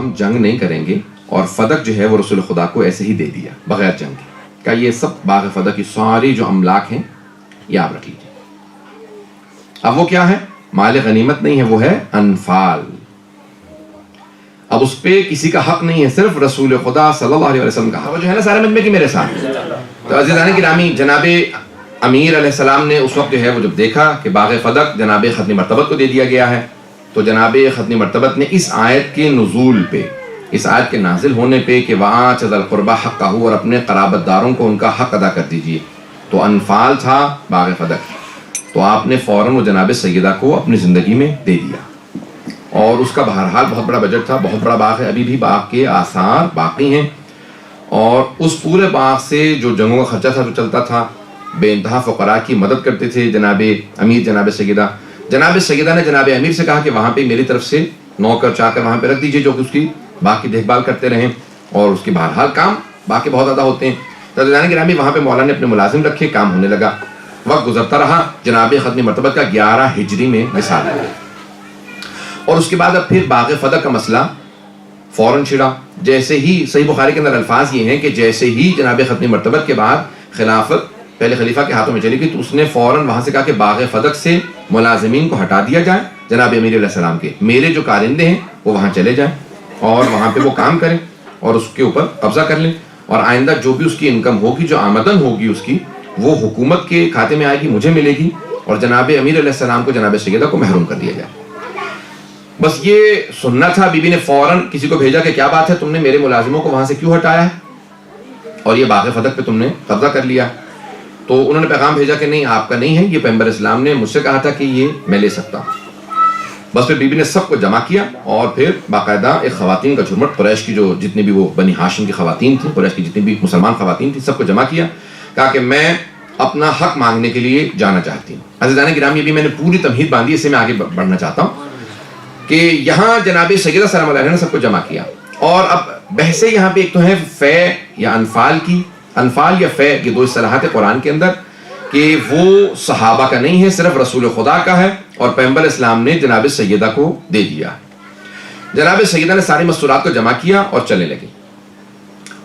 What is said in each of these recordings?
ہم جنگ نہیں کریں گے، اور فدق جو ہے وہ رسول خدا کو ایسے ہی دے دیا بغیر جنگ کے، کہ یہ سب باغ فدق کی ساری جو املاک ہیں یہ آپ رکھ لیجیے۔ اب وہ کیا ہے؟ مال غنیمت نہیں ہے، وہ ہے انفال۔ اب اس پہ کسی کا حق نہیں ہے، صرف رسول خدا صلی اللہ علیہ وسلم کا حق۔ وہ جو ہے نا سارے مجمع کی میرے ساتھ تو عزیزان گرامی، جناب امیر علیہ السلام نے اس وقت جو ہے وہ جب دیکھا کہ باغ فدق جناب ختنی مرتبت کو دے دیا گیا ہے، تو جناب ختنی مرتبت نے اس آیت کے نزول پہ، اس آیت کے نازل ہونے پہ کہ وَآتِ ذِی الْقُرْبَىٰ حَقَّهُ، اور اپنے قرابت داروں کو ان کا حق ادا کر دیجئے، تو انفال تھا باغ فدق، تو آپ نے فوراً وہ جناب سیدہ کو اپنی زندگی میں دے دیا، اور اس کا بہرحال بہت بڑا بجٹ تھا، بہت بڑا باغ ہے، ابھی بھی باغ کے آثار باقی ہیں، اور اس پورے باغ سے جو جنگوں کا خرچہ تھا جو چلتا تھا، بے انتہا فقراء کی مدد کرتے تھے جناب امیر جناب سیدہ نے جناب امیر سے کہا کہ وہاں پہ میری طرف سے نوکر چاکر وہاں پہ رکھ دیجئے جو کہ اس کی باغ کی دیکھ بھال کرتے رہیں، اور اس کے بہرحال کام باغ کے بہت زیادہ ہوتے ہیں۔ تو جناب گرامی وہاں پہ مولا نے اپنے ملازم رکھے، کام ہونے لگا، وقت گزرتا رہا، جناب ختنی مرتبت کا 11 ہجری میں وصال ہوا، اور اس کے بعد اب پھر باغ فدق کا مسئلہ فوراً چھڑا۔ جیسے ہی صحیح بخاری کے اندر الفاظ یہ ہیں کہ جیسے ہی جناب ختنی مرتبت کے بعد خلافت پہلے خلیفہ کے ہاتھوں میں چلی گئی، تو اس نے فوراً وہاں سے کہا کہ باغ فدق سے ملازمین کو ہٹا دیا جائے جناب امیر علیہ السلام کے، میرے جو کارندے ہیں وہ وہاں چلے جائیں اور وہاں پہ وہ کام کریں اور اس کے اوپر قبضہ کر لیں، اور آئندہ جو بھی اس کی انکم ہوگی، جو آمدن ہوگی اس کی، وہ حکومت کے کھاتے میں آئے گی، مجھے ملے گی، اور جناب امیر علیہ السلام کو جناب سیدہ کو محروم کر دیا جائے۔ بس یہ سننا تھا۔ بی بی نے فوراً کسی کو بھیجا کہ کیا بات ہے، تم نے میرے ملازموں کو وہاں سے کیوں ہٹایا ہے اور یہ باغ فدق پہ تم نے قبضہ کر لیا؟ تو انہوں نے پیغام بھیجا کہ نہیں، آپ کا نہیں ہے، یہ پیغمبر اسلام نے مجھ سے کہا تھا کہ یہ میں لے سکتا ہوں۔ بس پھر بی بی نے سب کو جمع کیا، اور پھر باقاعدہ ایک خواتین کا جھرمٹ، قریش کی جو جتنی بھی وہ بنی ہاشم کی خواتین تھیں، قریش کی جتنی بھی مسلمان خواتین تھیں، سب کو جمع کیا، کہا کہ میں اپنا حق مانگنے کے لیے جانا چاہتی ہوں۔ عزیزان گرامی، ابھی میں نے پوری تمہید باندھی، اس سے میں آگے بڑھنا چاہتا ہوں کہ یہاں جناب سیدہ سلام اللہ علیہ نے سب کو جمع کیا، اور اب بحثیں یہاں پہ ایک تو ہے فے یا انفال کی، انفال یا فے، یہ دو اصطلاحات قرآن کے اندر، کہ وہ صحابہ کا نہیں ہے، صرف رسول خدا کا ہے، اور پیغمبر اسلام نے جناب سیدہ کو دے دیا۔ جناب سیدہ نے ساری مستورات کو جمع کیا اور چلنے لگی۔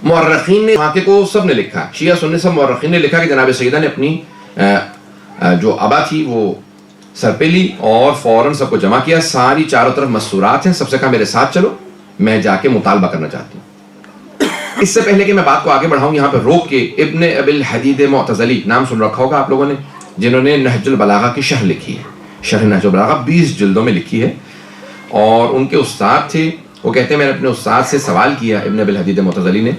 مورخین نے واقعے کو سب نے لکھا، شیعہ سنی سب مورخین نے لکھا کہ جناب سیدہ نے اپنی جو ابا تھی وہ سر پہ لی اور فوراً سب کو جمع کیا، ساری چاروں طرف مستورات ہیں، سب سے کہا میرے ساتھ چلو، میں جا کے مطالبہ کرنا چاہتی ہوں۔ اس سے پہلے کہ میں بات کو آگے بڑھاؤں، یہاں پہ روک کے ابن ابی الحدید معتزلی، نام سن رکھا ہوگا آپ لوگوں نے، جنہوں نے نہج البلاغہ کی شرح لکھی ہے، شرح نہج البلاغہ 20 جلدوں میں لکھی ہے، اور ان کے استاد تھے، وہ کہتے ہیں میں نے اپنے استاد سے سوال کیا ابن ابی الحدید معتزلی نے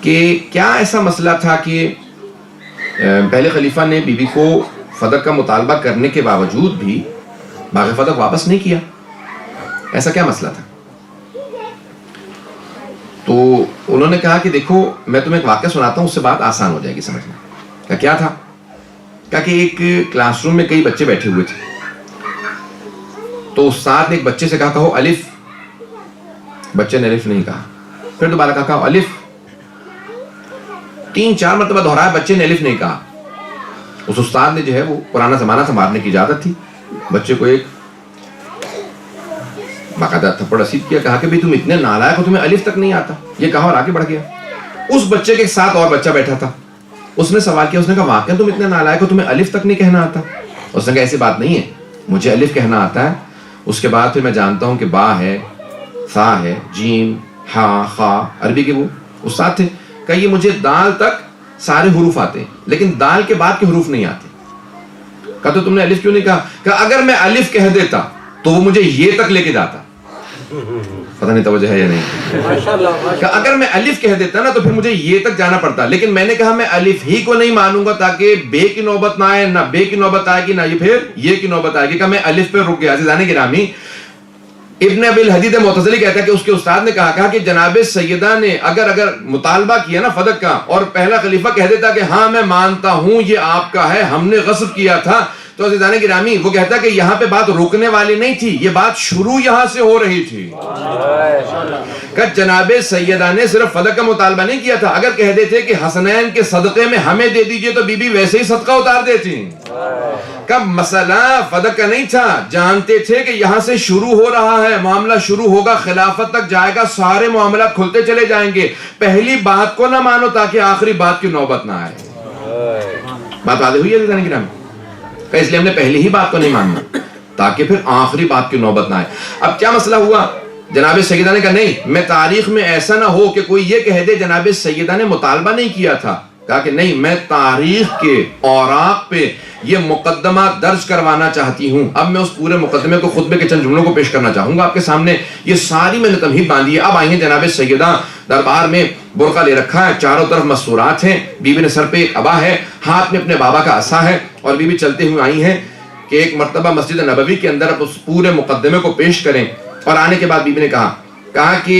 کہ کیا ایسا مسئلہ تھا کہ پہلے خلیفہ نے بی بی کو فدق کا مطالبہ کرنے کے باوجود بھی باغ فدق واپس نہیں کیا، ایسا کیا مسئلہ تھا؟ تو انہوں نے کہا کہ دیکھو میں تمہیں ایک واقعہ سناتا ہوں، اس سے بات آسان ہو جائے گی سمجھنا۔ کہا کیا تھا؟ کہا کہ ایک کلاس روم میں کئی بچے بیٹھے ہوئے تھے، تو استاد نے ایک بچے سے کہا کہو الف، بچے نے الف نہیں کہا، پھر دوبارہ کہا کہو الف، 3-4 مرتبہ دہرایا، بچے نے الف نہیں کہا۔ اس استاد نے جو ہے وہ پرانا زمانہ تھا، مارنے کی اجازت تھی، بچے کو ایک باقاعدہ تھپڑ رسید کیا، کہا کہ بھئی تم اتنے نالائق ہو، تمہیں الف تک نہیں آتا، یہ کہا اور آگے بڑھ گیا۔ اس بچے کے ساتھ اور بچہ بیٹھا تھا، اس نے سوال کیا، اس نے کہا واقعا تم اتنے نالائق ہو، تمہیں الف تک نہیں کہنا آتا؟ اس نے کہا ایسی بات نہیں ہے، مجھے الف کہنا آتا ہے، اس کے بعد پھر میں جانتا ہوں کہ با ہے، ثا ہے، جیم، ہا، خا، عربی کے وہ استاد تھے، کہ یہ مجھے دال تک سارے حروف آتے ہیں لیکن دال کے بعد کے حروف نہیں آتے۔ کہا تو تم نے الف کیوں نہیں کہا؟ کہا اگر میں الف کہہ دیتا تو وہ مجھے یہ تک لے کے جاتا، پتہ نہیں توجہ ہے یا نہیں، کہ اگر میں الف کہہ دیتا نا تو پھر مجھے یہ تک جانا پڑتا، لیکن میں نے کہا میں الف ہی کو نہیں مانوں گا تاکہ بے کی نوبت نہ آئے، نہ بے کی نوبت آئے گی، نہ یہ پھر یہ کی نوبت آئے گی، کہ میں الف پہ رک گیا۔ عزیزان گرامی، ابن ابی الحدید معتزلی کہتا ہے کہ اس کے استاد نے کہا کہ جناب سیدہ نے اگر مطالبہ کیا نا فدق کا، اور پہلا خلیفہ کہہ دیتا کہ ہاں میں مانتا ہوں یہ آپ کا ہے، ہم نے غصب کیا تھا، تو عزیزان گرامی وہ کہتا کہ یہاں پہ بات رکنے والی نہیں تھی، یہ بات شروع یہاں سے ہو رہی تھی کہ جناب سیدہ نے صرف فدق کا مطالبہ نہیں کیا تھا. اگر کہہ دیتے کہ حسنین کے صدقے میں ہمیں دے دیجئے تو بی بی ویسے ہی صدقہ اتار دیتی. کب مسئلہ فدق کا نہیں تھا، جانتے تھے کہ یہاں سے شروع ہو رہا ہے، معاملہ شروع ہوگا، خلافت تک جائے گا، سارے معاملات کھلتے چلے جائیں گے. پہلی بات کو نہ مانو تاکہ آخری بات کی نوبت نہ آئے. بات واضح ہوئی ہے عزیزان کرام؟ اس لیے ہم نے پہلی ہی بات کو نہیں ماننا تاکہ پھر آخری بات کی نوبت نہ آئے. اب کیا مسئلہ ہوا؟ جناب سیدہ نے کہا نہیں، میں تاریخ میں ایسا نہ ہو کہ کوئی یہ کہہ دے جناب سیدہ نے مطالبہ نہیں کیا تھا. کہا کہ نہیں، میں تاریخ کے اوراق پہ یہ مقدمہ درج کروانا چاہتی ہوں. اب میں اس پورے مقدمے کو خطبے کے چند جملوں کو پیش کرنا چاہوں گا آپ کے سامنے. یہ ساری میں نے تمہید باندھی ہے. اب آئی ہیں جناب سیدہ، دربار میں برقع لے رکھا ہے، چاروں طرف مستورات ہیں، بی بی نے سر پہ ایک عبا ہے، ہاتھ میں اپنے بابا کا عصا ہے، اور بی بی چلتے ہوئے آئی ہیں کہ ایک مرتبہ مسجد نبوی کے اندر اب اس پورے مقدمے کو پیش کریں. اور آنے کے بعد بی بی نے کہا کہ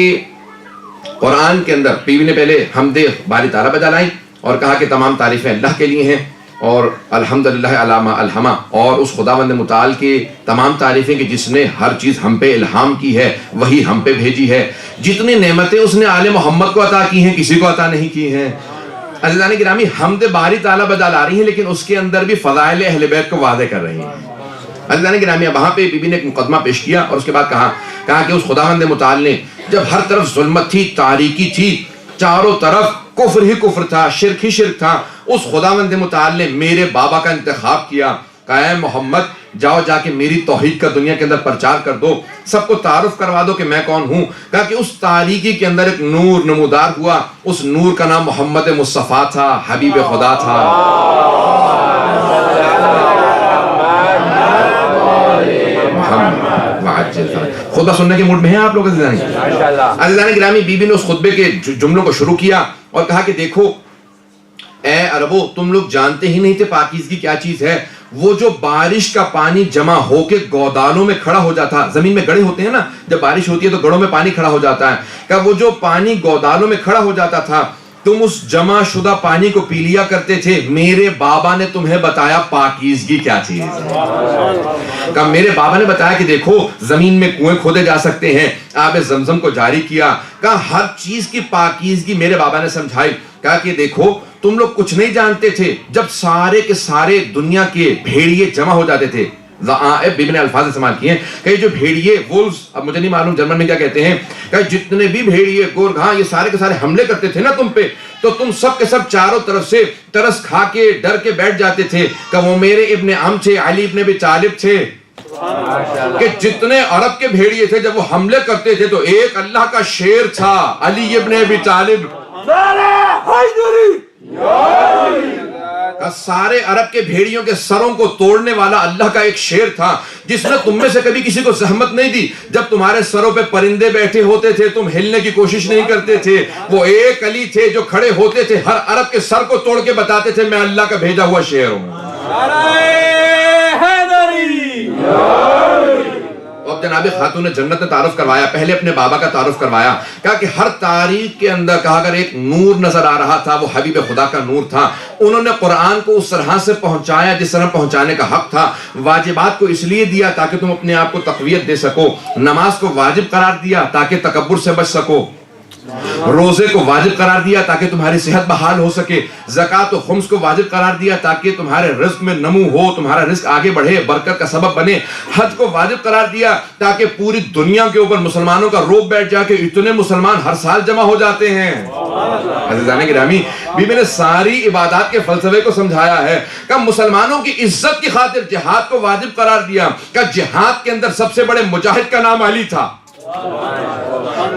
قرآن کے اندر بی بی نے پہلے حمد باری تعالیٰ بجا لائیں اور کہا کہ تمام تعریفیں اللہ کے لیے ہیں، اور الحمدللہ علی ما الہما، اور اس خداوند متعال کی تمام تعریفیں کہ جس نے ہر چیز ہم پہ الہام کی ہے، وہی ہم پہ بھیجی ہے. جتنی نعمتیں اس نے آل محمد کو عطا کی ہیں کسی کو عطا نہیں کی ہیں. عزیزان گرامی حمد باری تعالیٰ بجا لا رہی ہیں لیکن اس کے اندر بھی فضائل اہل بیت کو واضح کر رہی ہیں. عزیزان گرامی وہاں پہ بی بی نے ایک مقدمہ پیش کیا اور اس کے بعد کہا کہ اس خداوند متعال نے جب ہر طرف ظلمت تھی، تاریکی تھی، چاروں طرف کفر ہی کفر تھا، شرک ہی شرک تھا، اس خداوند متعال نے میرے بابا کا انتخاب کیا. کہا اے محمد جاؤ جا کے میری توحید کا دنیا کے اندر پرچار کر دو، سب کو تعارف کروا دو کہ میں کون ہوں. کہا کہ اس تاریکی کے اندر ایک نور نمودار ہوا، اس نور کا نام محمد مصطفیٰ تھا، حبیب خدا تھا. خطبہ سننے کے موڈ میں ہیں آپ لوگ عزیزان گرامی؟ بی بی نے اس خطبے کے جملوں کو شروع کیا اور کہا کہ دیکھو اے عربو، تم لوگ جانتے ہی نہیں تھے پاکیزگی کیا چیز ہے. وہ جو بارش کا پانی جمع ہو کے گودالوں میں کھڑا ہو جاتا، زمین میں گڑھے ہوتے ہیں نا، جب بارش ہوتی ہے تو گڑھوں میں پانی کھڑا ہو جاتا ہے، کہ وہ جو پانی گودالوں میں کھڑا ہو جاتا تھا تم اس جمع شدہ پانی کو پی لیا کرتے تھے. میرے بابا نے تمہیں بتایا پاکیزگی کیا چیز ہے. کہ میرے بابا نے بتایا کہ دیکھو زمین میں کنویں کھودے جا سکتے ہیں، آب زمزم کو جاری کیا. کہا ہر چیز کی پاکیزگی میرے بابا نے سمجھائی. کہا کہ دیکھو تم لوگ کچھ نہیں جانتے تھے، جب سارے کے سارے دنیا کے بھیڑیے جمع ہو جاتے تھے، بی بی نے الفاظ استعمال کیے ہیں کہ جو بھیڑیے وولفز، اب مجھے نہیں معلوم جرمن میں کیا کہتے ہیں، کہ جتنے بھی بھیڑیے گورگ، ہاں یہ سارے کے سارے حملے کرتے تھے نا تم پہ، تو تم سب کے سب چاروں طرف سے ترس کھا کے ڈر کے بیٹھ جاتے تھے کہ وہ میرے ابن عم تھے، علی ابن ابی طالب تھے. کہ جتنے عرب کے بھیڑیے تھے جب وہ حملے کرتے تھے تو ایک اللہ کا شیر تھا، علی ابن ابی طالب. سارے عرب کے بھیڑیوں کے سروں کو توڑنے والا اللہ کا ایک شیر تھا جس نے تم میں سے کبھی کسی کو زحمت نہیں دی. جب تمہارے سروں پہ پرندے بیٹھے ہوتے تھے تم ہلنے کی کوشش نہیں کرتے تھے. وہ ایک علی تھے جو کھڑے ہوتے تھے، ہر عرب کے سر کو توڑ کے بتاتے تھے میں اللہ کا بھیجا ہوا شیر ہوں. اب جناب خاتون جنت نے تعارف کروایا، پہلے اپنے بابا کا تعارف کروایا. کہا کہ ہر تاریخ کے اندر کہا اگر ایک نور نظر آ رہا تھا وہ حبیب خدا کا نور تھا. انہوں نے قرآن کو اس طرح سے پہنچایا جس طرح پہنچانے کا حق تھا. واجبات کو اس لیے دیا تاکہ تم اپنے آپ کو تقویت دے سکو، نماز کو واجب قرار دیا تاکہ تکبر سے بچ سکو، روزے کو واجب قرار دیا تاکہ تمہاری صحت بحال ہو سکے، زکوٰۃ و خمس کو واجب قرار دیا تاکہ تمہارے رزق میں نمو ہو، تمہارا رزق آگے بڑھے، برکت کا سبب بنے، حج کو واجب قرار دیا تاکہ پوری دنیا کے اوپر مسلمانوں کا روب بیٹھ جا کے اتنے مسلمان ہر سال جمع ہو جاتے ہیں. عزیزان گرامی بی بی نے ساری عبادات کے فلسفے کو سمجھایا ہے کہ مسلمانوں کی عزت کی خاطر جہاد کو واجب قرار دیا، کہ جہاد کے اندر سب سے بڑے مجاہد کا نام علی تھا.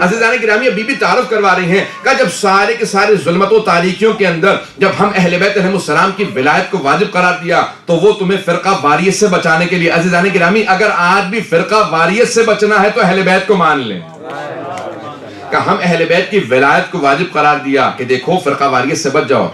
عزیزان گرامی بی بی تعارف کروا رہی ہیں کہ جب سارے کے سارے ظلمت و تاریکیوں کے اندر جب ہم اہل بیت علیہ السلام کی ولایت کو واجب قرار دیا تو وہ تمہیں فرقہ واریت سے بچانے کے لیے. عزیزان گرامی اگر آج بھی فرقہ واریت سے بچنا ہے تو اہل بیت کو مان لیں کہ ہم اہل بیت کی ولایت کو واجب قرار دیا کہ دیکھو فرقہ واریت سے بچ جاؤ.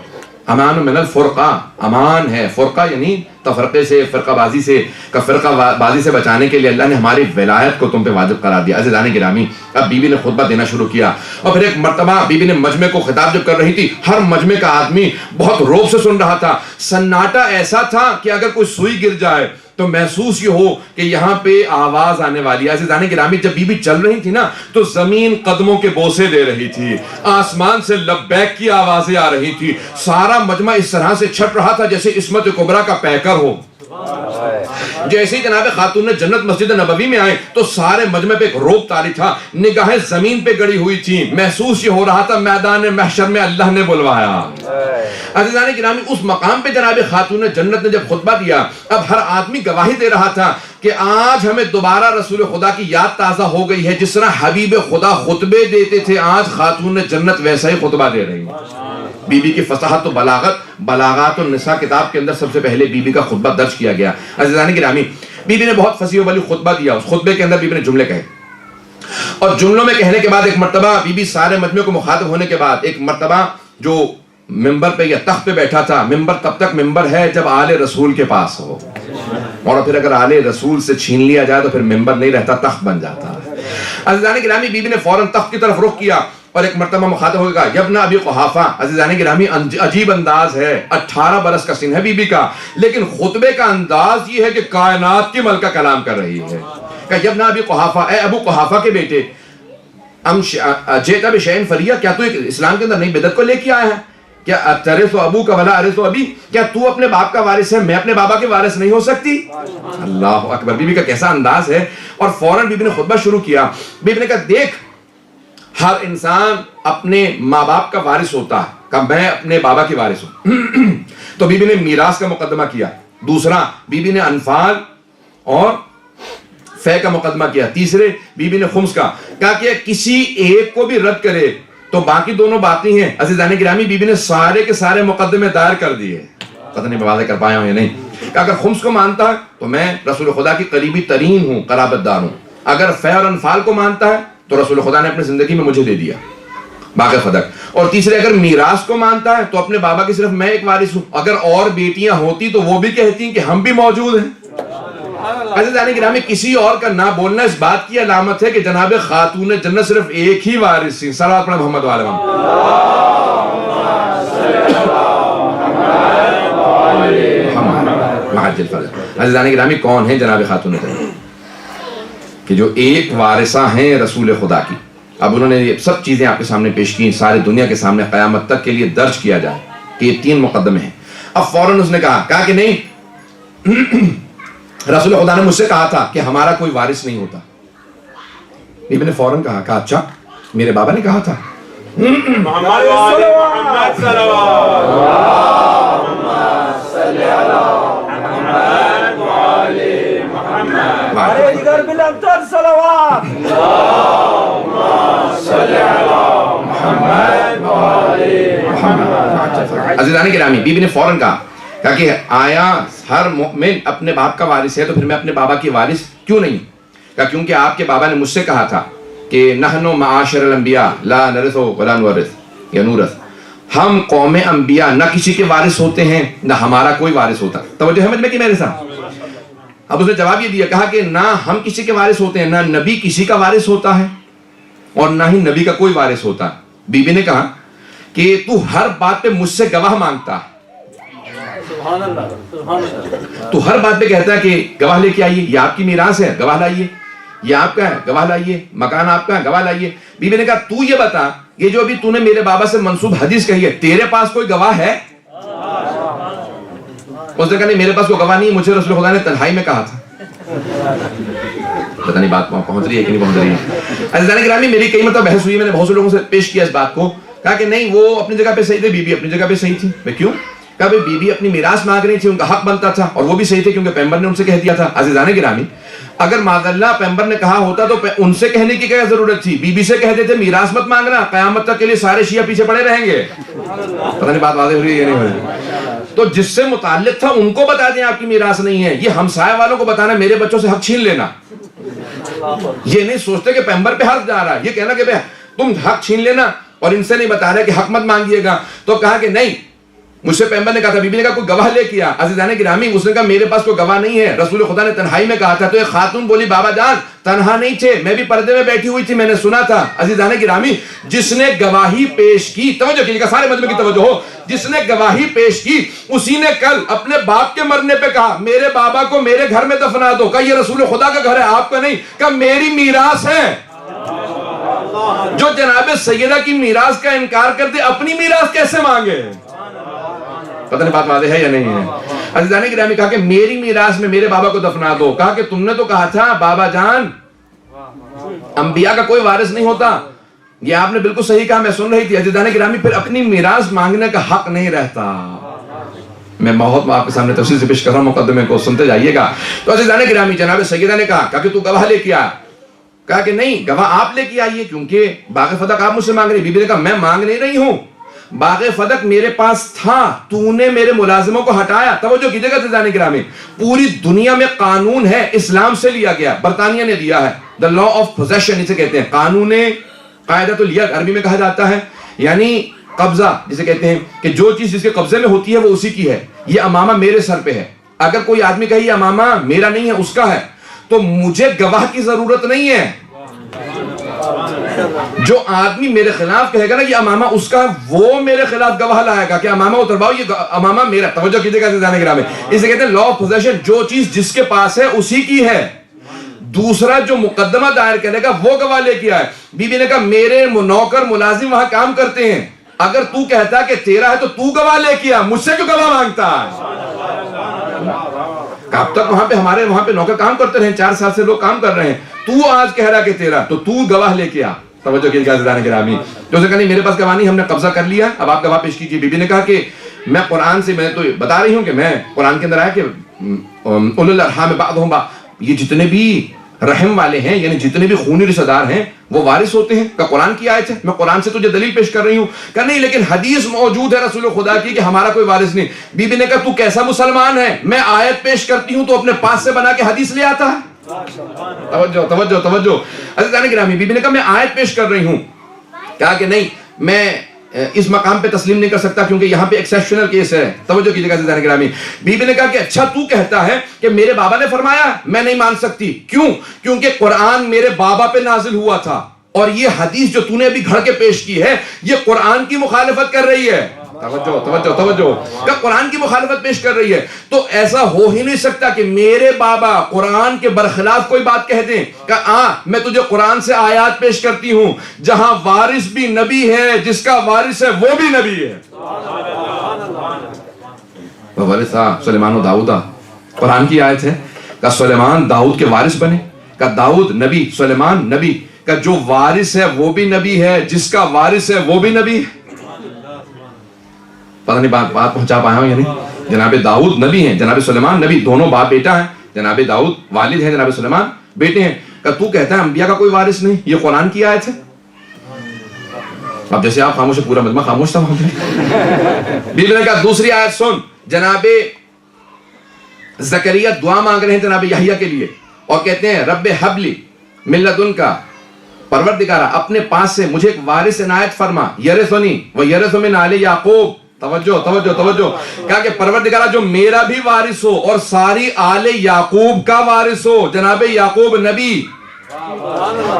امان من الفرقہ، امان ہے، فرقہ یعنی تفرقے سے، فرقہ بازی سے، کہ فرقہ بازی سے بچانے کے لیے اللہ نے ہماری ولایت کو تم پہ واجب قرار دیا. عزیزان گرامی اب بی بی نے خطبہ دینا شروع کیا اور پھر ایک مرتبہ بی بی نے مجمع کو خطاب جب کر رہی تھی ہر مجمع کا آدمی بہت روب سے سن رہا تھا. سناٹا ایسا تھا کہ اگر کوئی سوئی گر جائے تو محسوس یہ ہو کہ یہاں پہ آواز آنے والی ہے. عزیزان گرامی جب بی بی چل رہی تھی نا تو زمین قدموں کے بوسے دے رہی تھی, آسمان سے لبیک کی آوازیں آ رہی تھی, سارا مجمع اس طرح سے چھٹ رہا تھا جیسے عصمت کبریٰ کا پیکر ہو. جیسے ہی جناب خاتون جنت مسجد نبوی میں آئے تو سارے مجمع پہ ایک روب طاری تھا, نگاہیں زمین پہ گڑی ہوئی تھی, محسوس یہ ہو رہا تھا میدان محشر میں اللہ نے بلوایا. عزیزان گرامی اس مقام پہ جناب خاتون جنت نے جب خطبہ دیا, اب ہر آدمی گواہی دے رہا تھا کہ آج ہمیں دوبارہ رسول خدا کی یاد تازہ ہو گئی ہے. جس طرح حبیب خدا خطبے دیتے تھے, آج خاتون جنت ویسا ہی خطبہ دے رہی ہے. بی بی کی فصاحت و بلاغات النساء کتاب کے اندر سب سے پہلے بی بی کا خطبہ درج کیا گیا. عزیزان گرامی بی بی نے بہت فصیح و بلیغ خطبہ دیا. اس خطبے کے اندر بی بی نے جملے کہے, اور جملوں میں کہنے کے بعد ایک مرتبہ بی بی سارے مجمع کو مخاطب ہونے کے بعد ایک مرتبہ جو ممبر پہ یا تخت پہ بیٹھا تھا, ممبر تب تک ممبر ہے جب آل رسول کے پاس ہو, اور پھر اگر آل رسول سے چھین لیا جائے تو پھر ممبر نہیں رہتا, تخت بن جاتا. عزیزان گرامی بی بی نے فوراً تخت کی طرف رخ کیا اور ایک مرتبہ مخاطب ہو گیا, یبن ابی قحافہ. عزیزان گرامی عجیب انداز ہے, 18 برس کا سن ہے بی بی کا, لیکن خطبے کا انداز یہ ہے کہ کائنات کی ملکہ کلام کر رہی ہے. کہ یبن ابی قحافہ, اے ابو قحافہ کے بیٹے, جیتا بشیء فریہ, کیا تو اسلام کے اندر نئی بدعت کو لے کے آیا ہے؟ کیا ترث ابوک ولا ارث ابی, کیا تو اپنے باپ کا وارث ہے, میں اپنے بابا کے وارث نہیں ہو سکتی؟ اللہ اکبر. بی بی کا کیسا انداز ہے. اور فوراً بی بی نے خطبہ شروع کیا. بی بی نے کہا دیکھ, ہر انسان اپنے ماں باپ کا وارث ہوتا ہے, کہ میں اپنے بابا کی وارث ہوں. تو بی بی نے میراث کا مقدمہ کیا. دوسرا بی بی نے انفال اور فے کا مقدمہ کیا. تیسرے بی بی نے خمس کا. کہا کہ کسی ایک کو بھی رد کرے تو باقی دونوں باقی ہیں. عزیزان گرامی بی بی نے سارے کے سارے مقدمے دائر کر دیے. پتہ نہیں میں واضح کر پایا ہوں یا نہیں. کہ اگر خمس کو مانتا ہے تو میں رسول خدا کی قریبی ترین ہوں, قرابت دار ہوں. اگر فے اور انفال کو مانتا ہے تو رسول خدا نے اپنی زندگی میں مجھے دے دیا باقی فدق. اور تیسرے اگر میراث کو مانتا ہے تو اپنے بابا کی صرف میں ایک وارث ہوں. اگر اور بیٹیاں ہوتی تو وہ بھی کہتی کہ ہم بھی موجود ہیں. عزیزان گرامی کسی اور کا نہ بولنا اس بات کی علامت ہے کہ جناب خاتون جنت صرف ایک ہی وارث تھی. صلوات پڑھیں محمد وعلی محمد. عزیزان گرامی کون ہیں جناب خاتون جنت؟ کہ جو ایک وارثہ ہیں رسول خدا کی. اب انہوں نے یہ سب چیزیں آپ کے سامنے پیش کی, ساری دنیا کے سامنے قیامت تک کے لیے درج کیا جائے کہ یہ 3 مقدمے ہیں. اب فوراً اس نے کہا کہ نہیں, رسول خدا نے مجھ سے کہا تھا کہ ہمارا کوئی وارث نہیں ہوتا. بی بی نے فوراً کہا اچھا میرے بابا نے کہا تھا. عزیزان گرامی بی بی نے فوراً کہا کہ آیا ہر مومن اپنے باپ کا وارث ہے تو پھر میں اپنے بابا کی وارث کیوں نہیں؟ کہا کیونکہ آپ کے بابا نے مجھ سے کہا تھا کہ نحن معاشر الانبیاء لا نرث ولا نورث یا نورث, ہم قوم انبیاء نہ کسی کے وارث ہوتے ہیں نہ ہمارا کوئی وارث ہوتا. توجہ ہے مجھ میں کہ میرے ساتھ؟ اب اس نے جواب یہ دیا, کہا کہ نہ ہم کسی کے وارث ہوتے ہیں, نہ نبی کسی کا وارث ہوتا ہے اور نہ ہی نبی کا کوئی وارث ہوتا. بی بی نے کہا کہ تو ہر بات پہ مجھ سے گواہ مانگتا ہے, تو ہر بات پہ کہتا ہے کہ گواہ لے کے آئیے, یہ آپ کی میراث ہے گواہ لائیے, یہ آپ کا ہے گواہ لائیے, مکان آپ کا ہے گواہ لائیے. بی بی نے کہا تو یہ بتا, یہ جو ابھی تو نے میرے بابا سے منسوب حدیث کہی ہے تیرے پاس کوئی گواہ ہے؟ اس نے کہا نہیں میرے پاس کوئی گواہ نہیں, مجھے رسول خدا نے تنہائی میں کہا تھا. پتہ نہیں بات پہنچ رہی ہے کہ نہیں پہنچ رہی ہے. عزیزان گرامی میری کئی مرتبہ بحث ہوئی, میں نے بہت سے لوگوں سے پیش کیا اس بات کو. کہا کہ نہیں وہ اپنی جگہ پہ صحیح تھے, بی بی اپنی جگہ پہ صحیح تھی. میں کیوں؟ کہا بی بی اپنی میراث مانگ رہی تھی, ان کا حق بنتا تھا, اور وہ بھی صحیح تھے کیونکہ پیغمبر نے ان سے کہہ دیا تھا. عزیزان گرامی اگر معاذ اللہ پیغمبر نے کہا ہوتا تو ان سے کہنے کی کیا ضرورت تھی؟ بی بی سے کہہ دیتے میراث مت مانگنا, قیامت تک کے لیے سارے شیعہ پیچھے پڑے رہیں گے. پتہ نہیں بات واضح ہو رہی ہے یا نہیں ہو رہی؟ تو جس سے متعلق تھا ان کو بتا دیں آپ کی میراث نہیں ہے. یہ ہمسائے والوں کو بتانا میرے بچوں سے حق چھین لینا, یہ نہیں سوچتے کہ پیغمبر پہ حق جا رہا ہے, یہ کہنا کہ تم حق چھین لینا اور ان سے نہیں بتا رہے کہ حق مت مانگیے گا. تو کہا کہ نہیں مجھ سے پیغمبر نے کہا تھا، بی بی نے کہا کوئی گواہ لے کیا؟ عزیزان گرامی اس نے کہا میرے پاس کوئی گواہ نہیں ہے، رسول خدا نے تنہائی میں کہا تھا۔ تو ایک خاتون بولی بابا جان تنہا نہیں تھے، میں بھی پردے میں بیٹھی ہوئی تھی، میں نے سنا تھا۔ عزیزان گرامی جس نے گواہی پیش کی، توجہ کیجیے گا سارے مجمع کی توجہ ہو، جس نے گواہی پیش کی اسی نے کل اپنے باپ کے مرنے پہ کہا میرے بابا کو میرے گھر میں دفنا دو۔ کہا یہ رسول خدا کا گھر ہے آپ کا نہیں، کہا میری میراث ہے۔ جو جناب سیدہ کی میراث کا انکار کرتے اپنی میراث کیسے مانگے؟ پتہ نہیں بات واضح ہے یا نہیں ہے؟ عزیزان گرامی کہا کہ میری میراث میں میرے بابا کو دفنا دو۔ کہا کہ تم نے تو کہا تھا بابا جان انبیاء کا کوئی وارث نہیں ہوتا، یہ آپ نے بالکل صحیح کہا، میں سن رہی تھی۔ عزیزان گرامی پھر اپنی میراث مانگنے کا حق نہیں رہتا۔ میں بہت آپ کے سامنے تفصیل سے پیش کر رہا ہوں، مقدمے کو سنتے جائیے گا۔ تو عزیزان گرامی جناب سیدہ نے کہا کہ تو گواہ لے کے آ۔ کہا کہ نہیں گواہ آپ لے کے آئیے کیونکہ باغ فدق آپ مجھ سے مانگ رہی۔ بی بی نے کہا میں مانگ نہیں رہی ہوں، باغ فدق میرے پاس تھا، تو نے میرے ملازموں کو ہٹایا۔ توجہ کیجئے گا عزیزان گرامی، پوری دنیا میں قانون ہے، اسلام سے لیا گیا، برطانیہ نے دیا ہے، the law of possession اسے کہتے ہیں، قانون قاعدۃ الید عربی میں کہا جاتا ہے، یعنی قبضہ جسے کہتے ہیں کہ جو چیز جس کے قبضے میں ہوتی ہے وہ اسی کی ہے۔ یہ امامہ میرے سر پہ ہے، اگر کوئی آدمی کہے یہ امامہ میرا نہیں ہے اس کا ہے تو مجھے گواہ کی ضرورت نہیں ہے۔ جو آدمی میرے خلاف کہے گا نا یہ امامہ اس کا، وہ میرے خلاف گواہ لائے گا کہ امامہ اترواؤ یہ امامہ میرا۔ توجہ کیجئے گا عزیزان گرامی، اسے کہتے ہیں لا آف پوزیشن، جو چیز جس کے پاس ہے اسی کی ہے۔ دوسرا جو مقدمہ دائر کرے گا وہ گواہ لے کے آئے۔ بی بی نے کہا میرے نوکر ملازم وہاں کام کرتے ہیں، اگر تو کہتا کہ تیرا ہے تو تو گواہ لے کے آ، مجھ سے کیوں گواہ مانگتا ہے؟ اب تک ہمارے وہاں پہ نوکر کام کرتے رہے، 4 سال سے لوگ کام کر رہے ہیں، تو آج کہہ رہا کہ تیرا، تو تو گواہ لے کے آ۔ توجہ کیجئے عزیزان گرامی، تو اسے کہا نہیں میرے پاس گواہ نہیں، ہم نے قبضہ کر لیا، اب آپ گواہ پیش کیجئے۔ بی بی نے کہا کہ میں قرآن سے، میں تو بتا رہی ہوں کہ میں قرآن کے اندر آیا کہ اولو الارحام بعضهم بعض، یہ جتنے بھی رحم والے ہیں یعنی جتنے بھی خونی رشتہ دار ہیں وہ وارث ہوتے ہیں۔ کہ قرآن کی آیت ہے، میں قرآن سے تجھے دلیل پیش کر رہی ہوں۔ کہ نہیں لیکن حدیث موجود ہے رسول خدا کی کہ ہمارا کوئی وارث نہیں۔ بی بی نے کہا تو کیسا مسلمان ہے، میں آیت پیش کرتی ہوں تو اپنے پاس سے بنا کے حدیث لے آتا ہے۔ توجہ توجہ توجہ عزیزان گرامی، بی بی نے کہا میں آیت پیش کر رہی ہوں۔ کہا کہ نہیں میں اس مقام پہ تسلیم نہیں کر سکتا کیونکہ یہاں پہ ایکسیپشنل کیس ہے۔ توجہ کیجئے گا عزیزان گرامی، بی بی نے کہا کہ اچھا تو کہتا ہے کہ میرے بابا نے فرمایا، میں نہیں مان سکتی۔ کیوں؟ کیونکہ قرآن میرے بابا پہ نازل ہوا تھا اور یہ حدیث جو تو نے ابھی گھڑ کے پیش کی ہے یہ قرآن کی مخالفت کر رہی ہے۔ توجہ توجہ توجہ، کہ قرآن کی مخالفت پیش کر رہی ہے، تو ایسا ہو ہی نہیں سکتا کہ میرے بابا قرآن کے برخلاف کوئی بات کہہ دیں۔ کہ میں تجھے قرآن سے آیات پیش کرتی ہوں جہاں وارث بھی نبی ہے، جس کا وارث ہے وہ بھی نبی ہے۔ وارثا سلیمان و داؤد، قرآن کی آیت ہے کہ سلیمان داؤد کے وارث بنے، کہ داؤد نبی، سلیمان نبی، کہ جو وارث ہے وہ بھی نبی ہے، جس کا وارث ہے وہ بھی نبی ہے۔ پتہ نہیں بات پہنچا پایا ہوں یا نہیں؟ جناب داؤد نبی ہیں، جناب سلیمان نبی، دونوں باپ بیٹا ہیں۔ جناب داؤد والد ہیں، جناب سلیمان بیٹے ہیں۔ کہ تو کہتا ہے انبیاء کا کوئی وارث نہیں، یہ قرآن کی آیت ہے۔ اب جیسے آپ خاموش، پورا مجمع خاموش تھا وہاں پہ۔ بیبی نے کہا دوسری آیت سن، جناب زکریا دعا مانگ رہے ہیں جناب یحییٰ کے لیے اور کہتے ہیں رب حبلی من لدنک، پروردگارا اپنے پاس سے مجھے ایک وارث عنایت فرما، یرثنی و یرث من آل یعقوب۔ توجہ توجہ توجہ، کہا کہ پروردگارہ جو میرا بھی وارث ہو اور ساری آل یعقوب کا وارث ہو۔ جناب یعقوب نبی،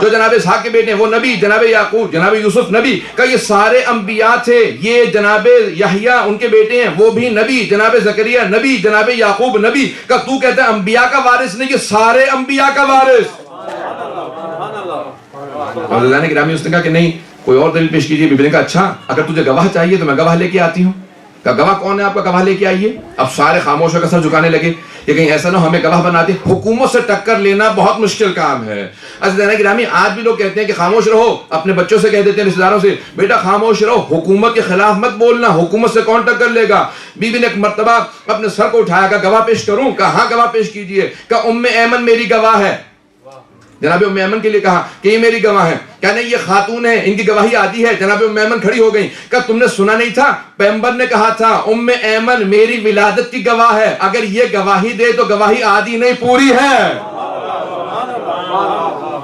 جو جناب اسحاق کے بیٹے ہیں وہ نبی، جناب یعقوب، جناب یوسف نبی، کہ یہ سارے انبیاء تھے۔ یہ جناب یحییٰ ان کے بیٹے ہیں وہ بھی نبی، جناب زکریا نبی، جناب یعقوب نبی۔ کہ تو کہتا ہے انبیاء کا وارث نہیں، یہ سارے انبیاء کا وارث۔ اور اللہ نے گرامی اس نے کہا کہ نہیں کوئی اور دلیل پیش کیجئے۔ بی بی نے کہا اچھا اگر تجھے گواہ چاہیے تو میں گواہ لے کے آتی ہوں۔ کہ گواہ کون ہے آپ کا، گواہ لے کے آئیے۔ اب سارے خاموش ہو کر سر جھکانے لگے کہ کہیں ایسا نہ ہمیں گواہ بناتے۔ حکومت سے ٹکر لینا بہت مشکل کام ہے عزیزان گرامی۔ آج بھی لوگ کہتے ہیں کہ خاموش رہو، اپنے بچوں سے کہہ دیتے ہیں رشتہ داروں سے بیٹا خاموش رہو، حکومت کے خلاف مت بولنا، حکومت سے کون ٹکر لے گا۔ بی بی نے ایک مرتبہ اپنے سر کو اٹھایا، کہ گواہ پیش کروں؟ کہ ہاں گواہ پیش کیجئے۔ کہ ام ایمن میری گواہ ہے۔ جناب ام ایمن کے لیے کہا کہ یہ میری گواہ ہے۔ کہا نہیں یہ خاتون ہے، ان کی گواہی عادی ہے۔ جناب ام ایمن کھڑی ہو گئی۔ کہ تم نے سنا نہیں تھا پیغمبر نے کہا تھا ام ایمن میری ولادت کی گواہ ہے، اگر یہ گواہی دے تو گواہی عادی نہیں پوری ہے۔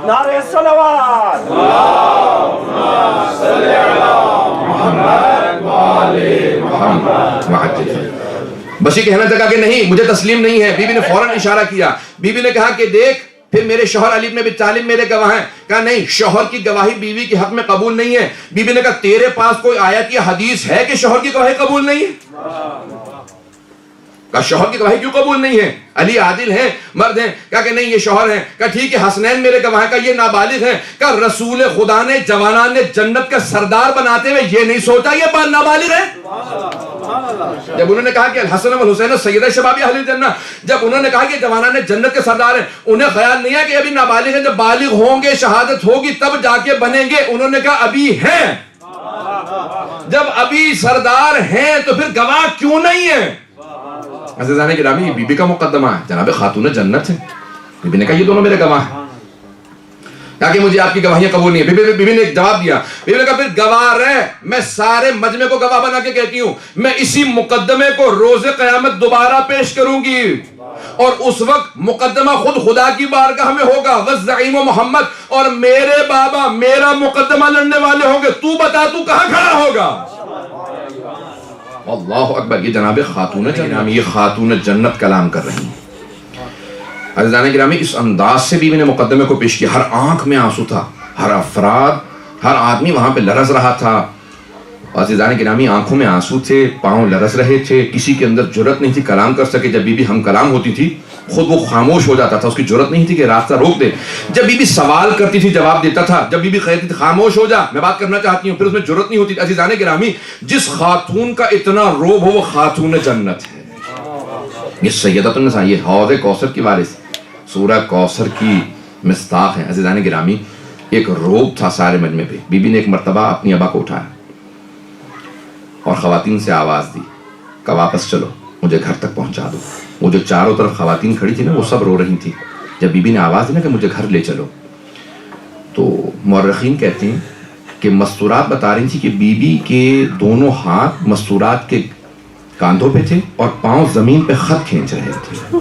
نعرہ صلوات، اللہم صلی علی محمد بشی کہنا لگا کہ نہیں مجھے تسلیم نہیں ہے. بی بی نے فوراً اشارہ کیا. بی بی نے کہا کہ دیکھ پھر میرے شوہر علی بن ابی طالب میرے گواہ ہیں. کہا نہیں شوہر کی گواہی بیوی کے حق میں قبول نہیں ہے. بی بی نے کہا تیرے پاس کوئی آیت یا حدیث ہے کہ شوہر کی گواہی قبول نہیں ہے؟ کہا شوہر کی گواہی کیوں قبول نہیں ہے؟ علی عادل ہیں مرد ہیں. کہا کہ نہیں یہ شوہر ہیں. کہا ٹھیک ہے حسنین میرے گواہ ہیں. کہا یہ نابالغ ہیں. کہا رسول خدا نے جوانان نے جنت کا سردار بناتے ہوئے یہ نہیں سوچا یہ نابالغ ہے. جب انہوں نے کہا کہ الحسن والحسین سیدہ شباب اہل الجنہ، جب انہوں نے کہا کہ جوانان نے جنت کے سردار ہیں، انہیں خیال نہیں ہے کہ ابھی نابالغ ہیں. جب بالغ ہوں گے شہادت ہوگی تب جا کے بنیں گے. انہوں نے کہا ابھی ہیں. جب ابھی سردار ہیں تو پھر گواہ کیوں نہیں ہے؟ عزیزان گرامی یہ بی بی کا مقدمہ ہے. جناب خاتون جنت ہے. بی بی نے کہا یہ دونوں میرے گواہ ہیں تاکہ مجھے آپ کی گواہیاں قبول نہیں ہیں. بی بی نے جواب دیا. بی بی نے کہا پھر گواہ رہ، میں سارے مجمع کو گواہ بنا کے کہتی ہوں میں اسی مقدمے کو روز قیامت دوبارہ پیش کروں گی اور اس وقت مقدمہ خود خدا کی بارگاہ میں ہوگا. والزعیم محمد، اور میرے بابا میرا مقدمہ لڑنے والے ہوں گے. تو بتا تو کہاں کھڑا ہوگا؟ اللہ اکبر. یہ جناب خاتون جنت، یہ خاتون جنت کلام کر رہی ہیں. عزیزان گرامی اس انداز سے بیوی نے مقدمے کو پیش کیا. ہر آنکھ میں آنسو تھا، ہر افراد ہر آدمی وہاں پہ لرز رہا تھا. عزیزان گرامی آنکھوں میں آنسو تھے، پاؤں لرز رہے تھے. کسی کے اندر جرت نہیں تھی کلام کر سکے. جب بیوی ہم کلام ہوتی تھی خود وہ خاموش ہو جاتا تھا، اس کی جرت نہیں تھی کہ راستہ روک دے. جب بیوی سوال کرتی تھی جواب دیتا تھا. جب بیوی کہتی تھی خاموش ہو جا میں بات کرنا چاہتی ہوں، پھر اس میں جرت نہیں ہوتی. عزیزان گرامی جس خاتون کا اتنا روب ہو وہ خاتون جنت ہے. یہ سیدۃ النساء، یہ حوض کوثر کی وارث، سورہ کوثر کی مصداق ہیں. عزیزان گرامی ایک روب تھا سارے مجمع پہ. بی بی نے ایک مرتبہ اپنی ابا کو اٹھایا اور خواتین سے آواز دی کہ واپس چلو مجھے گھر تک پہنچا دو. وہ جو چاروں طرف خواتین کھڑی تھی نا وہ سب رو رہی تھی. جب بی بی نے آواز دی نا کہ مجھے گھر لے چلو تو مورخین کہتے ہیں کہ مستورات بتا رہی تھی کہ بی بی کے دونوں ہاتھ مستورات کے کاندھوں پہ تھے اور پاؤں زمین پہ خط کھینچ رہے تھے.